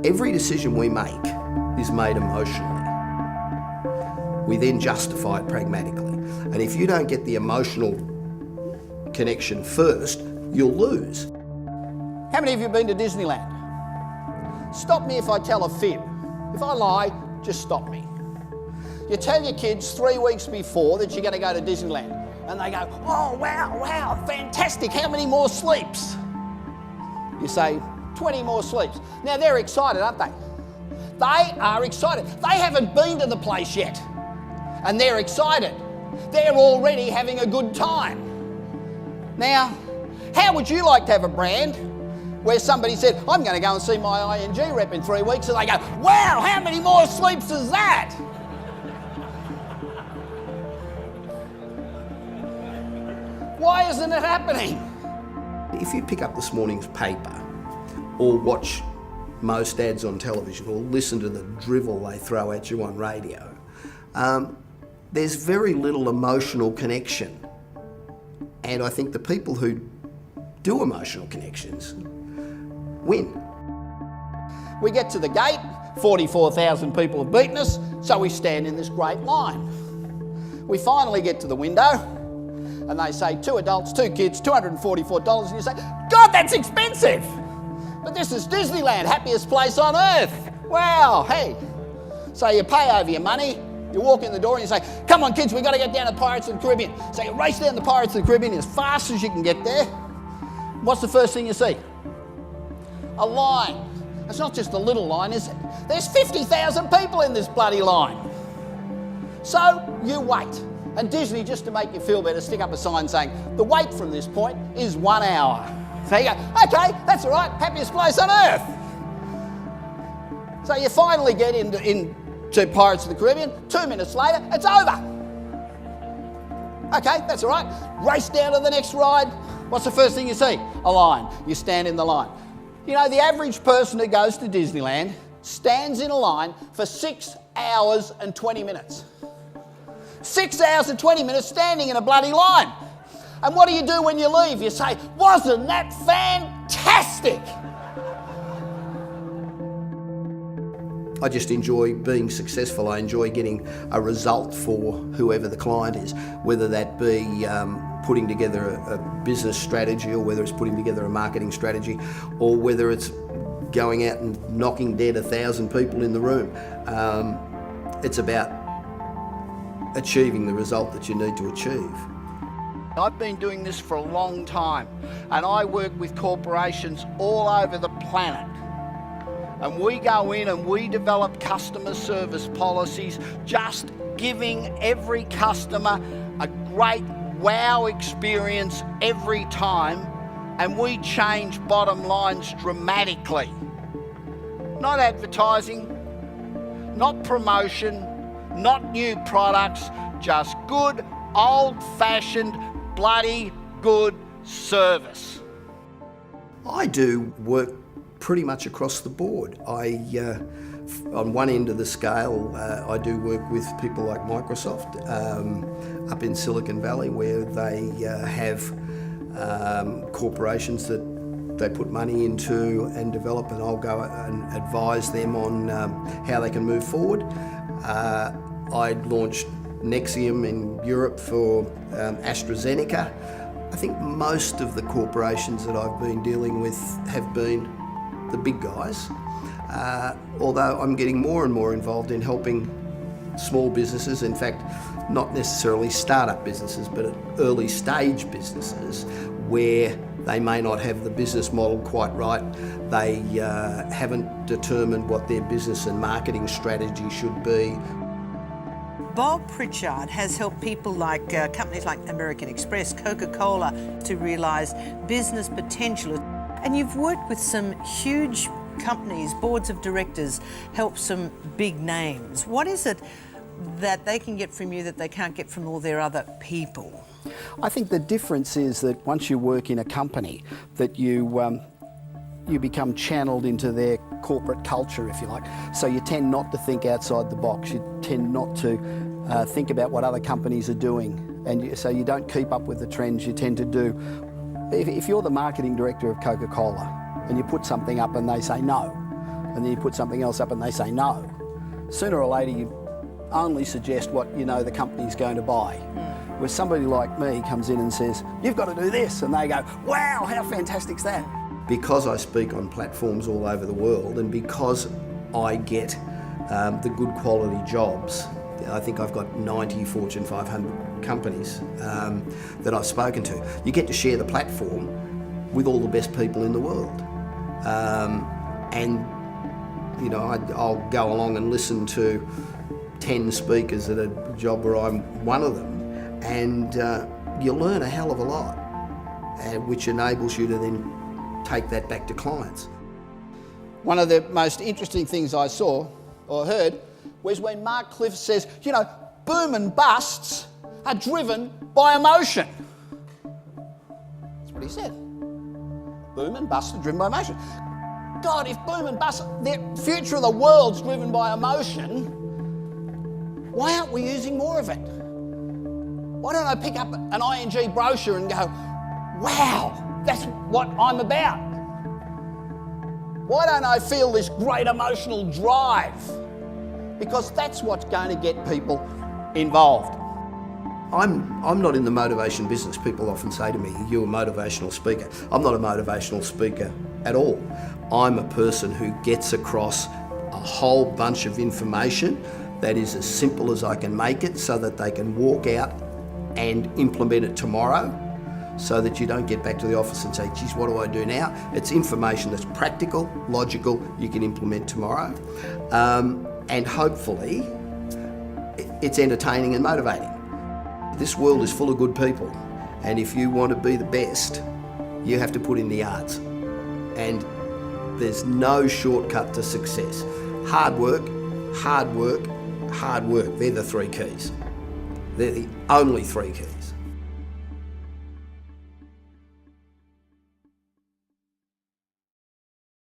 Every decision we make is made emotionally. We then justify it pragmatically. And if you don't get the emotional connection first, you'll lose. How many of you have been to Disneyland? Stop me if I tell a fib. If I lie, just stop me. You tell your kids 3 weeks before that you're going to go to Disneyland, and they go, oh, wow, fantastic, how many more sleeps? You say, 20 more sleeps. Now, they're excited, aren't they? They are excited. They haven't been to the place yet, and they're excited. They're already having a good time. Now, how would you like to have a brand where somebody said, I'm going to go and see my ING rep in 3 weeks, and they go, wow, how many more sleeps is that? Why isn't it happening? If you pick up this morning's paper or watch most ads on television or listen to the drivel they throw at you on radio, there's very little emotional connection. And I think the people who do emotional connections win. We get to the gate, 44,000 people have beaten us, so we stand in this great line. We finally get to the window, and they say 2 adults, 2 kids, $244, and you say, God, that's expensive! But this is Disneyland, happiest place on earth. Wow, hey. So you pay over your money, you walk in the door and you say, come on kids, we've got to get down to Pirates of the Caribbean. So you race down to Pirates of the Caribbean as fast as you can get there. What's the first thing you see? A line. It's not just a little line, is it? There's 50,000 people in this bloody line. So you wait. And Disney, just to make you feel better, stick up a sign saying, the wait from this point is 1 hour. So you go, okay, that's all right, happiest place on earth. So you finally get into Pirates of the Caribbean, 2 minutes later, it's over. Okay, that's all right. Race down to the next ride. What's the first thing you see? A line. You stand in the line. You know, the average person who goes to Disneyland stands in a line for 6 hours and 20 minutes. 6 hours and 20 minutes standing in a bloody line. And what do you do when you leave? You say, wasn't that fantastic? I just enjoy being successful. I enjoy getting a result for whoever the client is, whether that be putting together a business strategy, or whether it's putting together a marketing strategy, or whether it's going out and knocking dead 1,000 people in the room. It's about achieving the result that you need to achieve. I've been doing this for a long time, and I work with corporations all over the planet. And we go in and we develop customer service policies, just giving every customer a great wow experience every time, and we change bottom lines dramatically. Not advertising, not promotion, not new products, just good, old-fashioned, bloody good service. I do work pretty much across the board. On one end of the scale, I do work with people like Microsoft up in Silicon Valley, where they have corporations that they put money into and develop, and I'll go and advise them on how they can move forward. I launched Nexium in Europe for AstraZeneca. I think most of the corporations that I've been dealing with have been the big guys, although I'm getting more and more involved in helping small businesses, in fact, not necessarily start-up businesses, but early stage businesses where they may not have the business model quite right. They haven't determined what their business and marketing strategy should be. Bob Pritchard has helped people like companies like American Express, Coca-Cola to realise business potential. And you've worked with some huge companies, boards of directors, help some big names. What is it that they can get from you that they can't get from all their other people? I think the difference is that once you work in a company, that you become channeled into their corporate culture, if you like. So you tend not to think outside the box. You tend not to think about what other companies are doing. And so you don't keep up with the trends. You tend to do, if you're the marketing director of Coca-Cola and you put something up and they say no, and then you put something else up and they say no. Sooner or later you only suggest what you know the company's going to buy. Where somebody like me comes in and says, you've got to do this, and they go, wow, how fantastic's that? Because I speak on platforms all over the world and because I get the good quality jobs, I think I've got 90 Fortune 500 companies that I've spoken to. You get to share the platform with all the best people in the world. And you know, I'll go along and listen to 10 speakers at a job where I'm one of them, and you learn a hell of a lot, which enables you to then take that back to clients. One of the most interesting things I saw or heard was when Mark Cliff says, you know, boom and busts are driven by emotion. That's what he said. Boom and busts are driven by emotion. God, if boom and bust, the future of the world's driven by emotion, why aren't we using more of it? Why don't I pick up an ING brochure and go, wow, that's what I'm about? Why don't I feel this great emotional drive? Because that's what's going to get people involved. I'm not in the motivation business. People often say to me, you're a motivational speaker. I'm not a motivational speaker at all. I'm a person who gets across a whole bunch of information that is as simple as I can make it so that they can walk out and implement it tomorrow, so that you don't get back to the office and say, geez, what do I do now? It's information that's practical, logical, you can implement tomorrow. And hopefully, it's entertaining and motivating. This world is full of good people, and if you want to be the best, you have to put in the yards. And there's no shortcut to success. Hard work, hard work, hard work. They're the three keys. They're the only three keys.